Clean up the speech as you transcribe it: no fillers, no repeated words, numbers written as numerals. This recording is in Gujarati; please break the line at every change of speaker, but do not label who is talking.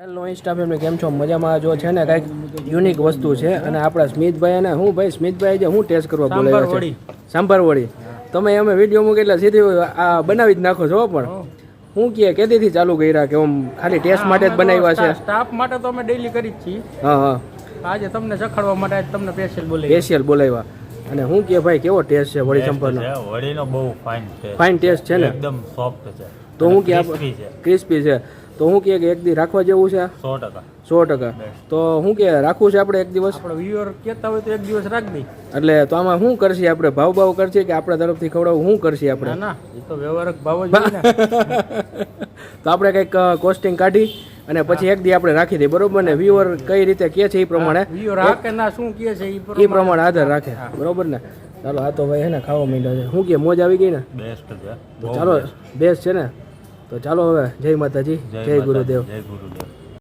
હેલો ઇન્સ્ટા ફેમિલી કેમ છો મજામાં? જો છે ને કંઈક યુનિક વસ્તુ છે અને આપણા સ્મિતભાઈ અને હું ભાઈ સ્મિતભાઈ જે હું ટેસ્ટ કરવા બોલાવ્યા છે સાંભાર વડી. તમે અમે વિડીયો મૂકી એટલે સીધી આ બનાવી જ નાખો છો પણ હું કે કેદીથી ચાલુ કર્યા કે આમ ખાલી ટેસ્ટ માટે જ બનાવ્યા છે?
સ્ટાફ માટે તો અમે ડેઈલી કરી જ છીએ.
હા હા,
આજે તમને ચખાડવા માટે આજ તમને
સ્પેશિયલ બોલાવ્યા. અને હું કે ભાઈ કેવો ટેસ્ટ છે વડી સંભારનો?
વડીનો બહુ ફાઇન છે,
ફાઇન ટેસ્ટ છે ને,
એકદમ સોફ્ટ છે.
તો હું કે
ક્રિસ્પી
ક્રિસ્પી
છે.
છે. તો હું કે એક દી રાખવા જેવું છે?
100%.
100%. તો હું કે રાખવું છે આપણે એક દિવસ?
આપણે વ્યુઅર કહેતા હોય તો એક દિવસ રાખી દઈ.
એટલે તો આમાં શું કરશે આપણે? ભાવ કરશે કે આપણા તરફથી ખવડાવવું? શું કરશે આપણે?
ના એ તો વ્યવહારક ભાવ જ હોય ને.
તો આપણે કંઈક કોસ્ટિંગ કાઢી અને પછી એક દી આપણે રાખી દઈએ, બરોબર ને? વ્યુઅર કઈ રીતે કહે છે એ પ્રમાણે,
વ્યુઅર રાખે ના શું કહે છે
એ પ્રમાણે આધાર રાખે, બરોબર ને? ચાલો આ તો ભાઈ હે ને ખાવા માંડ્યા છે. શું કે મોજ આવી ગઈ ને?
બેસ્ટ છે.
તો ચાલો બેસ્ટ છે ને, તો ચાલો હવે જય માતાજી, જય ગુરુદેવ.
જય ગુરુદેવ.